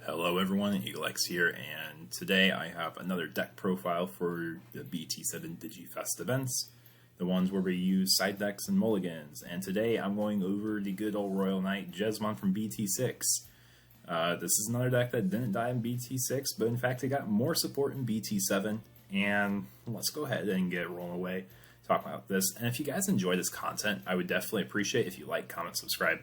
Hello everyone, Eaglex here, and today I have another deck profile for the BT7 DigiFest events, the ones where we use side decks and mulligans, and today I'm going over the good old Royal Knight Jesmon from BT6. This is another deck that didn't die in BT6, but in fact it got more support in BT7, and let's go ahead and get rolling away, talk about this. And if you guys enjoy this content, I would definitely appreciate if you like, comment, subscribe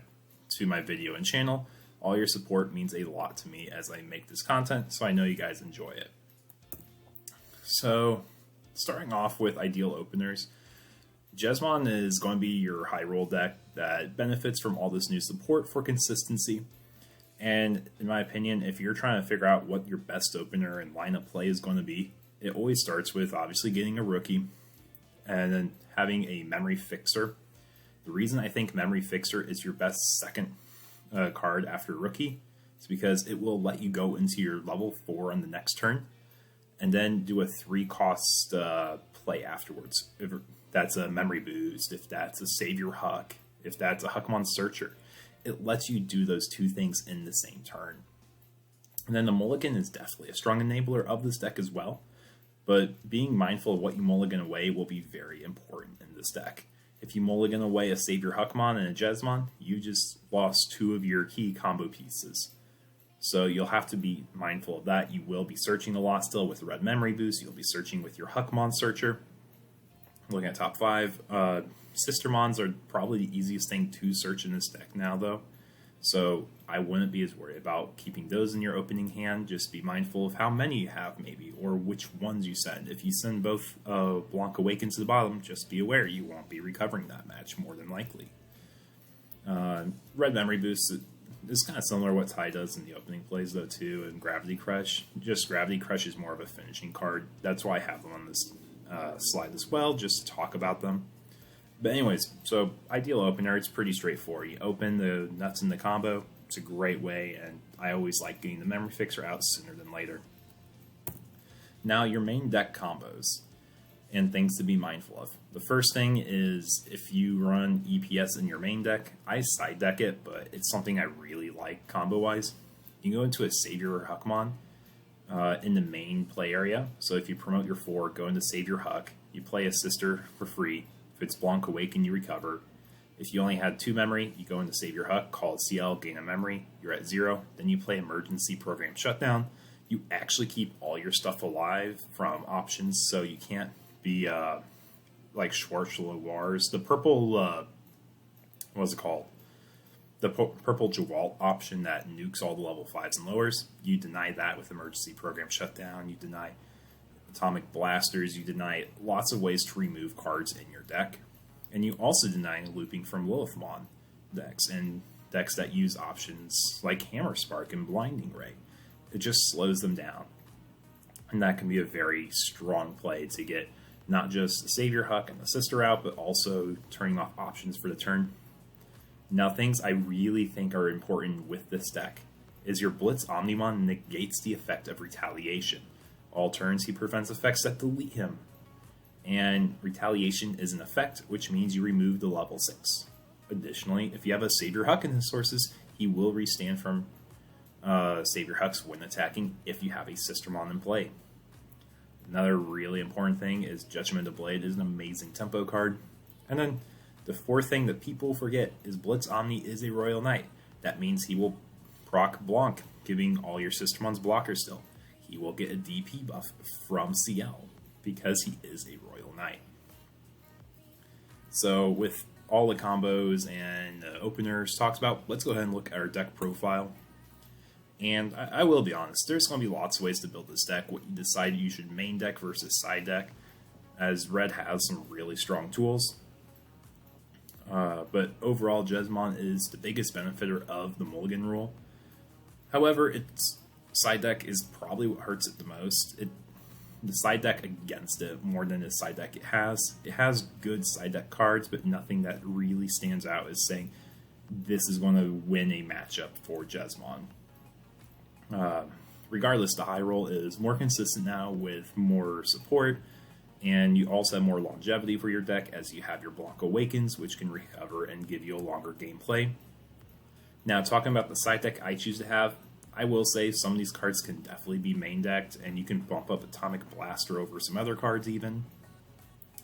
to my video and channel. All your support means a lot to me as I make this content, so I know you guys enjoy it. So, starting off with ideal openers, Jesmon is going to be your high roll deck that benefits from all this new support for consistency. And in my opinion, if you're trying to figure out what your best opener and lineup play is going to be, it always starts with obviously getting a rookie and then having a memory fixer. The reason I think memory fixer is your best second card after rookie is because it will let you go into your level 4 on the next turn and then do a 3-cost play afterwards. If that's a memory boost, if that's a save your huck, if that's a Huckmon searcher, it lets you do those two things in the same turn. And then the mulligan is definitely a strong enabler of this deck as well, but being mindful of what you mulligan away will be very important in this deck. If you mulligan away a Save Your Huckmon and a Jesmon, you just lost 2 of your key combo pieces. So you'll have to be mindful of that. You will be searching a lot still with Red Memory Boost. You'll be searching with your Huckmon Searcher. Looking at top 5, Sistermons are probably the easiest thing to search in this deck now, though. So I wouldn't be as worried about keeping those in your opening hand. Just be mindful of how many you have, maybe, or which ones you send. If you send both Blanc Awaken to the bottom, just be aware you won't be recovering that match, more than likely. Red Memory Boost is kind of similar to what Ty does in the opening plays, though, too, and Gravity Crush. Just Gravity Crush is more of a finishing card. That's why I have them on this slide as well, just to talk about them. But anyways, so ideal opener, it's pretty straightforward. You open the nuts in the combo, it's a great way, and I always like getting the memory fixer out sooner than later. Now your main deck combos and things to be mindful of. The first thing is if you run EPS in your main deck, I side deck it, but it's something I really like combo-wise. You can go into a Savior or Huckmon in the main play area. So if you promote your 4, go into Save Your Huck, you play a Sister for free. If it's Blanc Awaken, you recover. If you only had 2 memory, you go into Save Your Huck, call a CL, gain a memory, you're at 0. Then you play Emergency Program Shutdown. You actually keep all your stuff alive from options, so you can't be like Schwarz-Lewars. The purple, what's it called? The purple Jawalt option that nukes all the level 5s and lowers. You deny that with Emergency Program Shutdown. You deny Atomic Blasters, you deny lots of ways to remove cards in your deck, and you also deny looping from Lilithmon decks and decks that use options like Hammer Spark and Blinding Ray. It just slows them down, and that can be a very strong play to get not just the Save Your Huck and the Sister out, but also turning off options for the turn. Now, things I really think are important with this deck is your Blitz Omnimon negates the effect of Retaliation. All turns he prevents effects that delete him. And Retaliation is an effect, which means you remove the level 6. Additionally, if you have a Save Your Huck in his sources, he will restand from Save Your Hucks when attacking if you have a Sistermon in play. Another really important thing is Judgment of Blade is an amazing tempo card. And then the fourth thing that people forget is Blitz Omni is a Royal Knight. That means he will proc Blanc, giving all your Sistermons blockers still. He will get a DP buff from CL because he is a Royal Knight. So with all the combos and openers talked about, let's go ahead and look at our deck profile. And I will be honest, there's going to be lots of ways to build this deck. What you decide you should main deck versus side deck, as Red has some really strong tools. But overall, Jesmon is the biggest benefiter of the mulligan rule. However, its side deck is probably what hurts it the most. The side deck against it more than the side deck it has. It has good side deck cards, but nothing that really stands out as saying this is going to win a matchup for Jesmon. Regardless, the high roll is more consistent now with more support, and you also have more longevity for your deck as you have your Blanc Awakens, which can recover and give you a longer gameplay. Now, talking about the side deck I choose to have, I will say some of these cards can definitely be main decked, and you can bump up Atomic Blaster over some other cards even.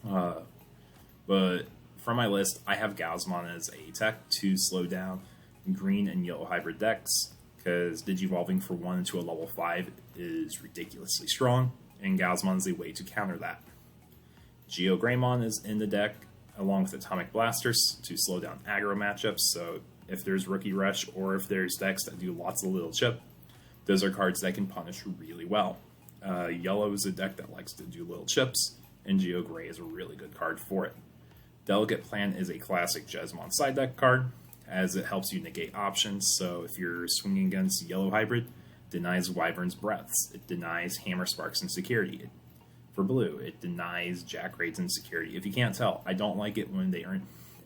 But from my list, I have Jesmon as a tech to slow down green and yellow hybrid decks, because Digivolving for 1 into a level 5 is ridiculously strong, and Jesmon is a way to counter that. Greymon is in the deck, along with Atomic Blasters, to slow down aggro matchups, so if there's Rookie Rush or if there's decks that do lots of little chip, those are cards that can punish really well. Yellow is a deck that likes to do little chips, and Gray is a really good card for it. Delicate Plan is a classic Jesmon side deck card, as it helps you negate options, so if you're swinging against Yellow Hybrid, it denies Wyvern's Breaths, it denies Hammer Sparks and Security. For blue, it denies Jack Raids and Security. If you can't tell, I don't like it when they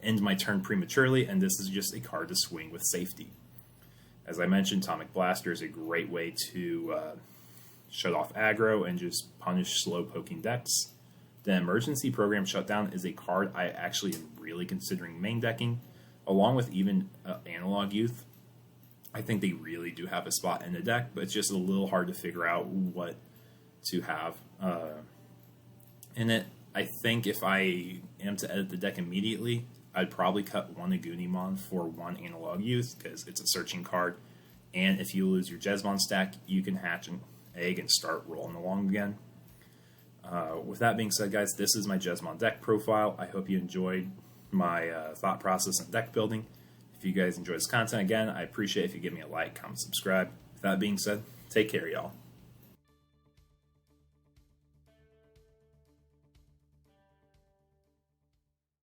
end my turn prematurely, and this is just a card to swing with safety. As I mentioned, Atomic Blaster is a great way to shut off aggro and just punish slow poking decks. The Emergency Program Shutdown is a card I actually am really considering main decking, along with even Analog Youth. I think they really do have a spot in the deck, but it's just a little hard to figure out what to have in it. I think if I am to edit the deck immediately, I'd probably cut 1 Agunimon for 1 Analog Youth, because it's a searching card, and if you lose your Jesmon stack, you can hatch an egg and start rolling along again. With that being said, guys, this is my Jesmon deck profile. I hope you enjoyed my thought process and deck building. If you guys enjoy this content, again, I appreciate if you give me a like, comment, subscribe. With that being said, take care, y'all.